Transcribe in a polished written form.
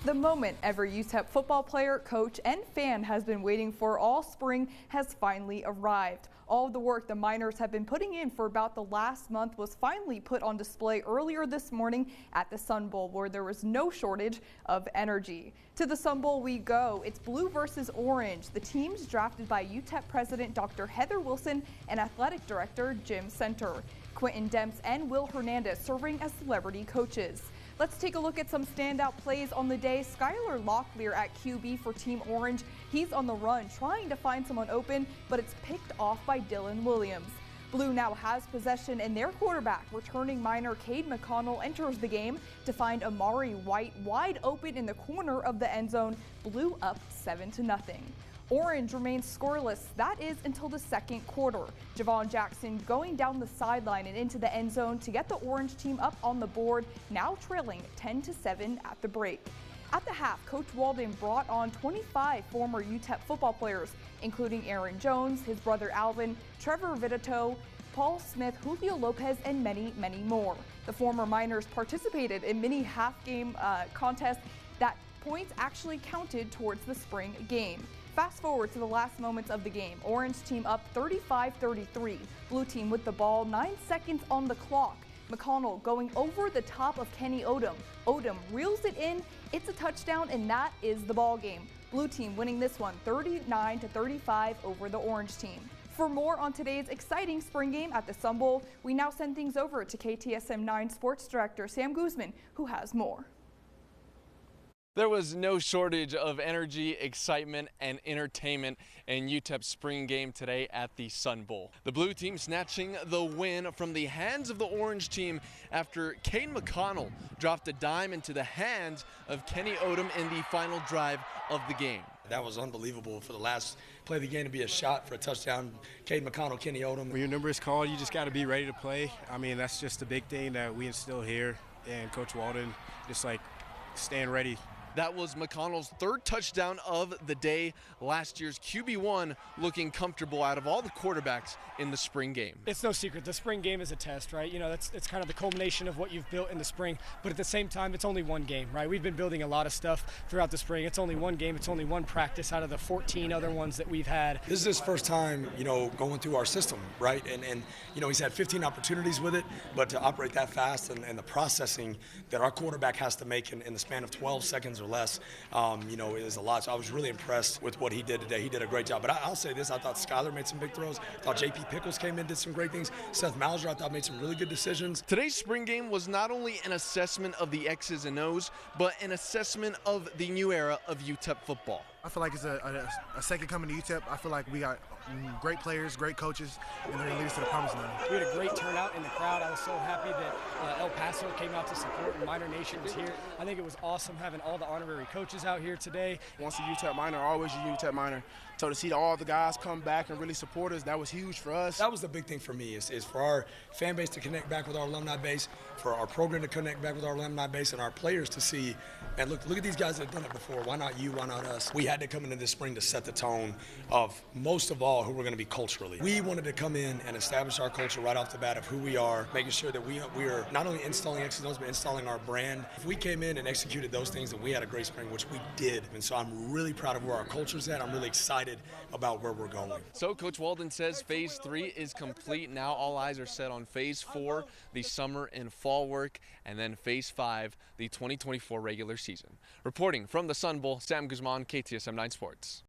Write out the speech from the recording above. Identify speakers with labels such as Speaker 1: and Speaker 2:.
Speaker 1: The moment every UTEP football player, coach, and fan has been waiting for all spring has finally arrived. All of the work the Miners have been putting in for about the last month was finally put on display earlier this morning at the Sun Bowl, where there was no shortage of energy. To the Sun Bowl we go. It's blue versus orange. The teams drafted by UTEP President Dr. Heather Wilson and Athletic Director Jim Center. Quentin Demps and Will Hernandez serving as celebrity coaches. Let's take a look at some standout plays on the day. Skylar Locklear at QB for Team Orange. He's on the run trying to find someone open, but it's picked off by Dylan Williams. Blue now has possession, and their quarterback, returning Miner Cade McConnell, enters the game to find Amari White wide open in the corner of the end zone. Blue up 7-0. Orange remains scoreless. That is until the second quarter. Javon Jackson going down the sideline and into the end zone to get the Orange team up on the board, now trailing 10-7 at the break. At the half, Coach Walden brought on 25 former UTEP football players, including Aaron Jones, his brother Alvin, Trevor Vitito, Paul Smith, Julio Lopez, and many, many more. The former Miners participated in many half-game contests that points actually counted towards the spring game. Fast forward to the last moments of the game. Orange team up 35-33. Blue team with the ball, 9 seconds on the clock. McConnell going over the top of Kenny Odom. Odom reels it in. It's a touchdown, and that is the ball game. Blue team winning this one 39-35 over the Orange team. For more on today's exciting spring game at the Sun Bowl, we now send things over to KTSM 9 Sports Director Sam Guzman, who has more.
Speaker 2: There was no shortage of energy, excitement, and entertainment in UTEP's spring game today at the Sun Bowl. The blue team snatching the win from the hands of the orange team after Cade McConnell dropped a dime into the hands of Kenny Odom in the final drive of the game.
Speaker 3: That was unbelievable for the last play of the game to be a shot for a touchdown. Cade McConnell, Kenny Odom.
Speaker 4: When your number is called, you just got to be ready to play. I mean, that's just the big thing that we instill here, and Coach Walden just like staying ready.
Speaker 2: That was McConnell's third touchdown of the day. Last year's QB1 looking comfortable out of all the quarterbacks in the spring game.
Speaker 5: It's no secret. The spring game is a test, right? You know, it's kind of the culmination of what you've built in the spring. But at the same time, it's only one game, right? We've been building a lot of stuff throughout the spring. It's only one game. It's only one practice out of the 14 other ones that we've had.
Speaker 3: This is his first time, you know, going through our system, right? And you know, he's had 15 opportunities with it, but to operate that fast and the processing that our quarterback has to make in the span of 12 seconds or less, you know, is a lot. So I was really impressed with what he did today. He did a great job. But I'll say this, I thought Skylar made some big throws. I thought J.P. Pickles came in, did some great things. Seth Mauser, I thought, made some really good decisions.
Speaker 2: Today's spring game was not only an assessment of the X's and O's, but an assessment of the new era of UTEP football.
Speaker 6: I feel like it's a second coming to UTEP. I feel like we got great players, great coaches, and they're going to lead us to the promised land.
Speaker 5: We had a great turnout in the crowd. I was so happy that El Paso came out to support and Miner Nation was here. I think it was awesome having all the honorary coaches out here today.
Speaker 4: Once a UTEP Miner, always a UTEP Miner. So to see all the guys come back and really support us, that was huge for us.
Speaker 3: That was the big thing for me, is for our fan base to connect back with our alumni base, for our program to connect back with our alumni base, and our players to see, man, look at these guys that have done it before. Why not you? Why not us? We had to come into this spring to set the tone of, most of all, who we're going to be culturally. We wanted to come in and establish our culture right off the bat of who we are, making sure that we are not only installing X's and O's, but installing our brand. If we came in and executed those things, then we had a great spring, which we did. And so I'm really proud of where our culture's at. I'm really excited about where we're going.
Speaker 2: So Coach Walden says Phase 3 is complete. Now all eyes are set on Phase 4, the summer and fall work, and then Phase 5, the 2024 regular season. Reporting from the Sun Bowl, Sam Guzman, KTSM 9 Sports.